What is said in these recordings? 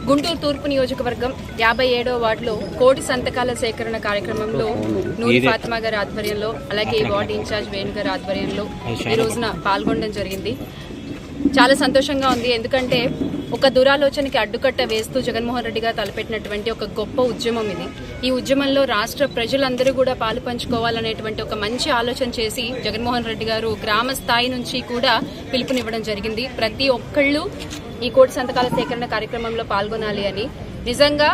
గుంటూరు తూర్పు నియోజకవర్గం 57వ వార్డులో కోటి సంతకాల సేకరణ కార్యక్రమంలో నూరి ఫాతిమా గారి ఆధ్వర్యంలో అలాగే వార్డు ఇన్ఛార్జ్ వేణు గారి ఆధ్వర్యంలో ఈ రోజున పాల్గొనడం జరిగింది. చాలా సంతోషంగా ఉంది. ఎందుకంటే ఒక దురాలోచనకి అడ్డుకట్ట వేస్తూ జగన్మోహన్ రెడ్డి గారు తలపెట్టినటువంటి ఒక గొప్ప ఉద్యమం ఇది. ఈ ఉద్యమంలో రాష్ట్ర ప్రజలందరూ కూడా పాలు పంచుకోవాలనేటువంటి ఒక మంచి ఆలోచన చేసి జగన్మోహన్ రెడ్డి గారు గ్రామ స్థాయి నుంచి కూడా పిలుపునివ్వడం జరిగింది. ప్రతి ఒక్కళ్ళు ఈ కోటి సంతకాల సేకరణ కార్యక్రమంలో పాల్గొనాలి అని. నిజంగా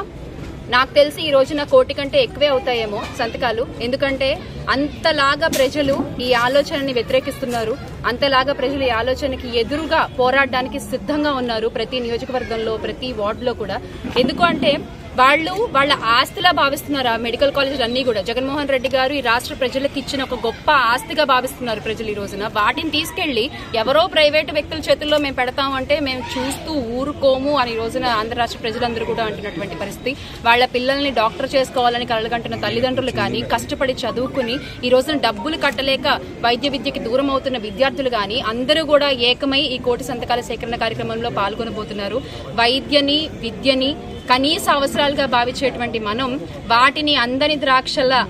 నాకు తెలిసి ఈ రోజున కోటి కంటే ఎక్కువే అవుతాయేమో సంతకాలు. ఎందుకంటే అంతలాగా ప్రజలు ఈ ఆలోచనని వ్యతిరేకిస్తున్నారు, అంతలాగా ప్రజలు ఈ ఆలోచనకి ఎదురుగా పోరాడడానికి సిద్ధంగా ఉన్నారు ప్రతి నియోజకవర్గంలో, ప్రతి వార్డులో కూడా. ఎందుకు అంటే వాళ్ళు వాళ్ళ ఆస్తిలా భావిస్తున్నారు ఆ మెడికల్ కాలేజీలు అన్ని కూడా. జగన్మోహన్ రెడ్డి గారు ఈ రాష్ట్ర ప్రజలకు ఇచ్చిన ఒక గొప్ప ఆస్తిగా భావిస్తున్నారు ప్రజలు. ఈ రోజున వాటిని తీసుకెళ్లి ఎవరో ప్రైవేటు వ్యక్తుల చేతుల్లో మేము పెడతామంటే మేము చూస్తూ ఊరుకోము అని ఈ రోజున ఆంధ్ర రాష్ట్ర ప్రజలందరూ కూడా అంటున్నటువంటి పరిస్థితి. వాళ్ళ పిల్లల్ని డాక్టర్ చేసుకోవాలని కలలుగంటున్న తల్లిదండ్రులు కానీ, కష్టపడి చదువుకుని ఈ రోజున డబ్బులు కట్టలేక వైద్య విద్యకి దూరం అవుతున్న విద్యార్థులు కానీ అందరూ కూడా ఏకమై ఈ కోటి సంతకాల సేకరణ కార్యక్రమంలో పాల్గొనబోతున్నారు. వైద్యని, విద్యని కనీస అవసరాలుగా భావించేటువంటి మనం వాటిని అందని ద్రాక్షలా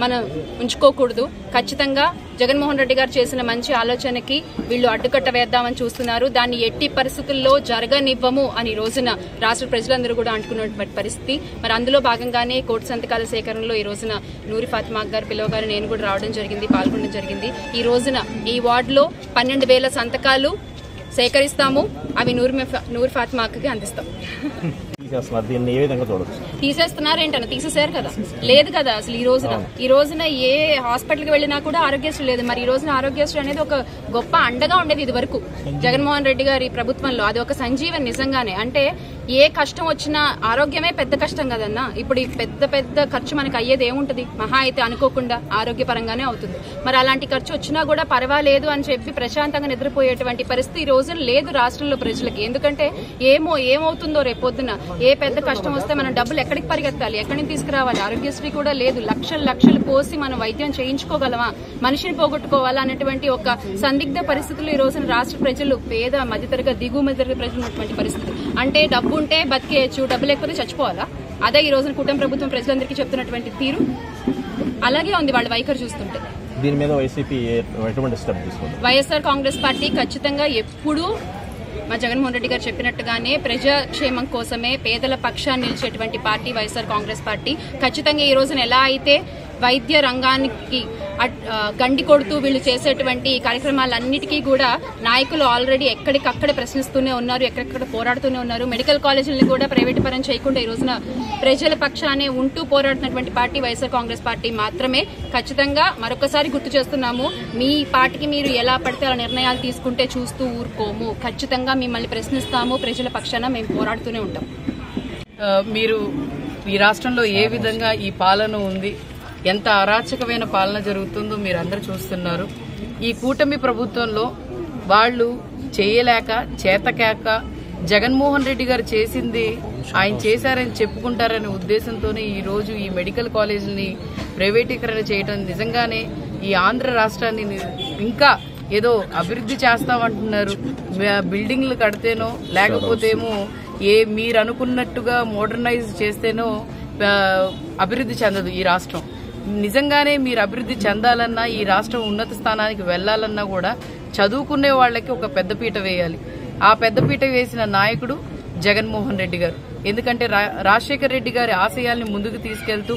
మనం ఉంచుకోకూడదు. ఖచ్చితంగా జగన్మోహన్ రెడ్డి గారు చేసిన మంచి ఆలోచనకి వీళ్ళు అడ్డుకట్ట వేద్దామని చూస్తున్నారు. దాన్ని ఎట్టి పరిస్థితుల్లో జరగనివ్వము అని రోజున రాష్ట్ర ప్రజలందరూ కూడా అంటుకున్నటువంటి పరిస్థితి. మరి అందులో భాగంగానే కోటి సంతకాల సేకరణలో ఈ రోజున నూరి ఫాతిమా గారు పిలవగారు నేను కూడా రావడం జరిగింది, పాల్గొనడం జరిగింది. ఈ రోజున ఈ వార్డులో 12,000 సంతకాలు సేకరిస్తాము. అవి నూరి ఫాతిమాకి అందిస్తాం. తీసేస్తున్నారేంటన్నా? తీసేసారు కదా, లేదు కదా అసలు. ఈ రోజున ఏ హాస్పిటల్కి వెళ్ళినా కూడా ఆరోగ్యశ్రీ లేదు. మరి ఈ రోజున ఆరోగ్యశ్రీ అనేది ఒక గొప్ప అండగా ఉండేది ఇది వరకు జగన్మోహన్ రెడ్డి గారి ప్రభుత్వంలో. అది ఒక సంజీవన్ నిజంగానే. అంటే ఏ కష్టం వచ్చినా ఆరోగ్యమే పెద్ద కష్టం కదన్నా. ఇప్పుడు ఈ పెద్ద ఖర్చు మనకి అయ్యేది ఏముంటది? మహా అయితే అనుకోకుండా ఆరోగ్యపరంగానే అవుతుంది. మరి అలాంటి ఖర్చు వచ్చినా కూడా పర్వాలేదు అని చెప్పి ప్రశాంతంగా నిద్రపోయేటువంటి పరిస్థితి ఈ రోజున లేదు రాష్ట్రంలో ప్రజలకి. ఎందుకంటే ఏమవుతుందో రేపొద్దున ఏ పెద్ద కష్టం వస్తే మనం డబ్బులు ఎక్కడికి పరిగెత్తాలి, ఎక్కడి నుంచి తీసుకురావాలి? ఆరోగ్యశ్రీ కూడా లేదు. లక్షలు పోసి మనం వైద్యం చేయించుకోగలమా? మనిషిని పోగొట్టుకోవాలా అనేటువంటి ఒక సందిగ్ధ పరిస్థితులు ఈ రోజున రాష్ట్ర ప్రజలు, పేద మధ్యతరగతి, దిగువ మధ్యతరగతి ప్రజలు ఉన్నటువంటి పరిస్థితి. అంటే డబ్బు ఉంటే బతికేయచ్చు, డబ్బు లేకపోతే చచ్చిపోవాలా? అదే ఈ రోజున కూటమి ప్రభుత్వం ప్రజలందరికీ చెప్తున్నటువంటి తీరు. అలాగే ఉంది వాళ్ళ వైఖరి చూస్తుంటే. దీని మీద వైసీపీ ఎటువంటి స్టెప్ తీసుకుంటుంది? వైఎస్ఆర్ కాంగ్రెస్ పార్టీ ఖచ్చితంగా ఎప్పుడూ మా జగన్మోహన్ రెడ్డి గారు చెప్పినట్టుగానే ప్రజాక్షేమం కోసమే పేదల పక్షాన్ని నిలిచేటువంటి పార్టీ వైఎస్ఆర్ కాంగ్రెస్ పార్టీ. ఖచ్చితంగా ఈ రోజున ఎలా అయితే వైద్య రంగానికి గండి కొడుతూ వీళ్ళు చేసేటువంటి కార్యక్రమాలన్నిటికీ కూడా నాయకులు ఆల్రెడీ ఎక్కడికక్కడ ప్రశ్నిస్తూనే ఉన్నారు, ఎక్కడెక్కడ పోరాడుతూనే ఉన్నారు. మెడికల్ కాలేజీలను కూడా ప్రైవేటు పరం చేయకుండా ఈ రోజున ప్రజల పక్షానే ఉంటూ పోరాడుతున్నటువంటి పార్టీ వైఎస్ఆర్ కాంగ్రెస్ పార్టీ మాత్రమే. ఖచ్చితంగా మరొకసారి గుర్తు చేస్తున్నాము, మీ పార్టీకి మీరు ఎలా పడితే అలా నిర్ణయాలు తీసుకుంటే చూస్తూ ఊరుకోము. ఖచ్చితంగా మిమ్మల్ని ప్రశ్నిస్తాము, ప్రజల పక్షాన మేము పోరాడుతూనే ఉంటాం. మీరు ఈ రాష్ట్రంలో ఏ విధంగా ఈ పాలన ఉంది, ఎంత అరాచకమైన పాలన జరుగుతుందో మీరు అందరూ చూస్తున్నారు. ఈ కూటమి ప్రభుత్వంలో వాళ్ళు చేయలేక చేతకాక జగన్మోహన్ రెడ్డి గారు చేసింది ఆయన చేశారని చెప్పుకుంటారనే ఉద్దేశంతోనే ఈ రోజు ఈ మెడికల్ కాలేజీని ప్రైవేటీకరణ చేయడం నిజంగానే ఈ ఆంధ్ర రాష్ట్రాన్ని ఇంకా ఏదో అభివృద్ధి చేస్తామంటున్నారు. బిల్డింగ్లు కడితేనో లేకపోతేమో మీరు అనుకున్నట్టుగా మోడర్నైజ్ చేస్తేనో అభివృద్ధి చెందదు ఈ రాష్ట్రం. నిజంగానే మీరు అభివృద్ధి చెందాలన్నా, ఈ రాష్ట్రం ఉన్నత స్థానానికి వెళ్లాలన్నా కూడా చదువుకునే వాళ్ళకి ఒక పెద్దపీట వేయాలి. ఆ పెద్దపీట వేసిన నాయకుడు జగన్మోహన్ రెడ్డి గారు. ఎందుకంటే రాజశేఖర్ రెడ్డి గారి ఆశయాల్ని ముందుకు తీసుకెళ్తూ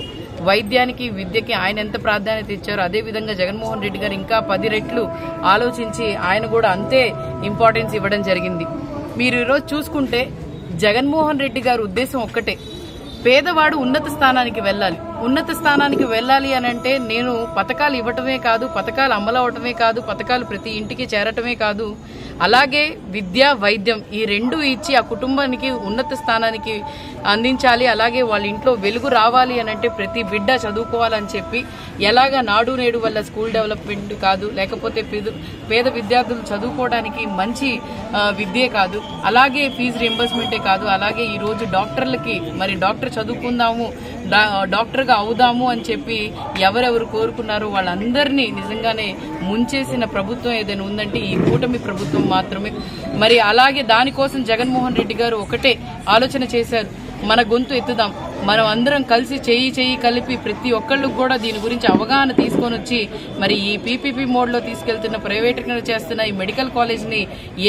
వైద్యానికి, విద్యకి ఆయన ఎంత ప్రాధాన్యత ఇచ్చారో అదేవిధంగా జగన్మోహన్ రెడ్డి గారు ఇంకా 10 రెట్లు ఆలోచించి ఆయన కూడా అంతే ఇంపార్టెన్స్ ఇవ్వడం జరిగింది. మీరు ఈరోజు చూసుకుంటే జగన్మోహన్ రెడ్డి గారి ఉద్దేశం ఒక్కటే, పేదవాడు ఉన్నత స్థానానికి వెళ్ళాలి. ఉన్నత స్థానానికి వెళ్ళాలి అని అంటే నేను పథకాలు ఇవ్వటమే కాదు, పథకాలు అమలవటమే కాదు, పథకాలు ప్రతి ఇంటికి చేరటమే కాదు, అలాగే విద్య, వైద్యం ఈ రెండు ఇచ్చి ఆ కుటుంబానికి ఉన్నత స్థానానికి అందించాలి. అలాగే వాళ్ళ ఇంట్లో వెలుగు రావాలి అని అంటే ప్రతి బిడ్డ చదువుకోవాలని చెప్పి, ఎలాగా నాడు నేడు వల్ల స్కూల్ డెవలప్మెంట్ కాదు, లేకపోతే పేద విద్యార్థులు చదువుకోవడానికి మంచి విద్యే కాదు, అలాగే ఫీజు రియంబర్స్మెంటే కాదు, అలాగే ఈ రోజు డాక్టర్లకి మరి డాక్టర్ చదువుకుందాము, డాక్టర్ గా అవుదాము అని చెప్పి ఎవరెవరు కోరుకున్నారో వాళ్ళందరినీ నిజంగానే ముంచేసిన ప్రభుత్వం ఏదైనా ఉందంటే ఈ కూటమి ప్రభుత్వం మాత్రమే. మరి అలాగే దానికోసం జగన్మోహన్ రెడ్డి గారు ఒకటే ఆలోచన చేశారు. మన గొంతు ఎత్తుదాం, మనం అందరం కలిసి చెయ్యి కలిపి ప్రతి ఒక్కళ్ళకు కూడా దీని గురించి అవగాహన తీసుకొని వచ్చి మరి ఈ పీపీపీ మోడ్ లో తీసుకెళ్తున్న ప్రైవేటీకరణ చేస్తున్న ఈ మెడికల్ కాలేజ్ ని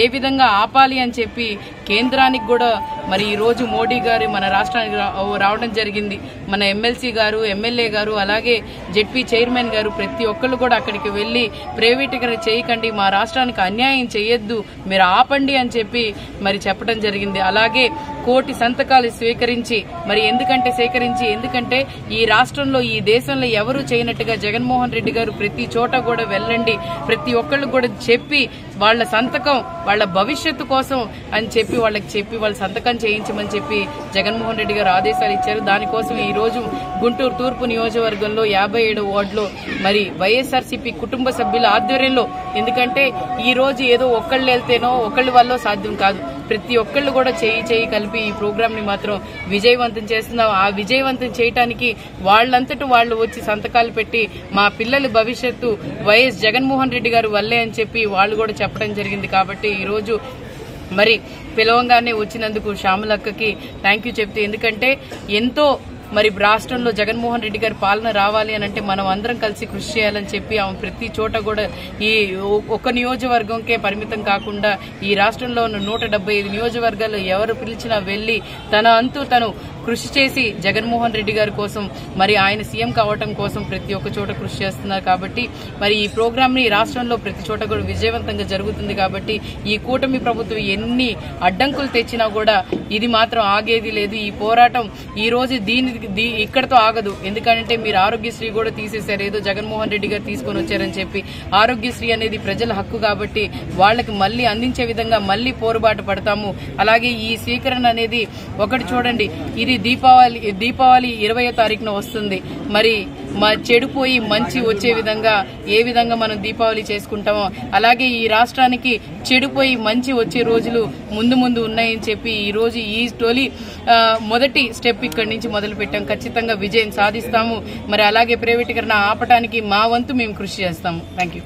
ఏ విధంగా ఆపాలి అని చెప్పి కేంద్రానికి కూడా మరి ఈ రోజు మోడీ గారు మన రాష్ట్రానికి రావడం జరిగింది. మన ఎమ్మెల్సీ గారు, ఎమ్మెల్యే గారు, అలాగే జెడ్పీ చైర్మన్ గారు ప్రతి ఒక్కళ్ళు కూడా అక్కడికి వెళ్లి ప్రైవేటీకరణ చేయకండి, మా రాష్ట్రానికి అన్యాయం చేయొద్దు, మీరు ఆపండి అని చెప్పి మరి చెప్పడం జరిగింది. అలాగే 1,000,000 సంతకాలు స్వీకరించి మరి ఎందుకంటే ఈ రాష్ట్రంలో ఈ దేశంలో ఎవరు చేయనట్టుగా జగన్మోహన్ రెడ్డి గారు ప్రతి చోట కూడా వెళ్ళండి, ప్రతి ఒక్కళ్ళు కూడా చెప్పి వాళ్ళ సంతకం వాళ్ళ భవిష్యత్తు కోసం అని చెప్పి వాళ్ళ సంతకం చేయించమని చెప్పి జగన్మోహన్ రెడ్డి గారు ఆదేశాలు ఇచ్చారు. దానికోసం ఈ రోజు గుంటూరు తూర్పు నియోజకవర్గంలో 57వ వార్డులో మరి వైఎస్ఆర్సీపీ కుటుంబ సభ్యుల ఆధ్వర్యంలో, ఎందుకంటే ఈ రోజు ఏదో ఒక్కళ్ళు వెళ్తేనో ఒకళ్ళ వల్ల సాధ్యం కాదు, ప్రతి ఒక్కళ్ళు కూడా చేయి కలిపి ఈ ప్రోగ్రామ్ ని మాత్రం విజయవంతం చేస్తున్నాం. ఆ విజయవంతం చేయడానికి వాళ్ళంతటూ వాళ్ళు వచ్చి సంతకాలు పెట్టి మా పిల్లల భవిష్యత్తు వైఎస్ జగన్మోహన్ రెడ్డి గారు వల్లే అని చెప్పి వాళ్ళు కూడా చెప్పడం జరిగింది. కాబట్టి ఈ రోజు మరి పిలవంగానే వచ్చినందుకు శ్యామలక్కకి థ్యాంక్ యూ చెప్తే, ఎందుకంటే ఎంతో మరి రాష్ట్రంలో జగన్మోహన్ రెడ్డి గారి పాలన రావాలి అని అంటే మనం అందరం కలిసి కృషి చేయాలని చెప్పి ఆమె ప్రతి చోట కూడా ఈ ఒక్క నియోజకవర్గంకే పరిమితం కాకుండా ఈ రాష్ట్రంలో ఉన్న 175 నియోజకవర్గాల్లో ఎవరు పిలిచినా వెళ్లి తన అంతూ తను కృషి చేసి జగన్మోహన్ రెడ్డి గారి కోసం మరి ఆయన సీఎం కావటం కోసం ప్రతి ఒక్క చోట కృషి చేస్తున్నారు. కాబట్టి మరి ఈ ప్రోగ్రామ్ ని రాష్ట్రంలో ప్రతి చోట కూడా విజయవంతంగా జరుగుతుంది. కాబట్టి ఈ కూటమి ప్రభుత్వం ఎన్ని అడ్డంకులు తెచ్చినా కూడా ఇది మాత్రం ఆగేది లేదు. ఈ పోరాటం ఈ రోజు ఇక్కడతో ఆగదు. ఎందుకంటే మీరు ఆరోగ్యశ్రీ కూడా తీసేశారు, ఏదో జగన్మోహన్ రెడ్డి గారు తీసుకొని వచ్చారని చెప్పి. ఆరోగ్యశ్రీ అనేది ప్రజల హక్కు కాబట్టి వాళ్ళకి మళ్లీ అందించే విధంగా మళ్లీ పోరుబాటు పడతాము. అలాగే ఈ స్వీకరణ అనేది ఒకటి చూడండి, ఇది దీపావళి 20వ తారీఖున వస్తుంది. మరి చెడిపోయి మంచి వచ్చే విధంగా ఏ విధంగా మనం దీపావళి చేసుకుంటామో అలాగే ఈ రాష్ట్రానికి చెడిపోయి మంచి వచ్చే రోజులు ముందు ఉన్నాయని చెప్పి ఈ రోజు ఈ మొదటి స్టెప్ ఇక్కడి నుంచి మొదలు పెట్టాం. ఖచ్చితంగా విజయం సాధిస్తాము. మరి అలాగే ప్రైవేటీకరణ ఆపటానికి మా వంతు మేము కృషి చేస్తాము. Thank you.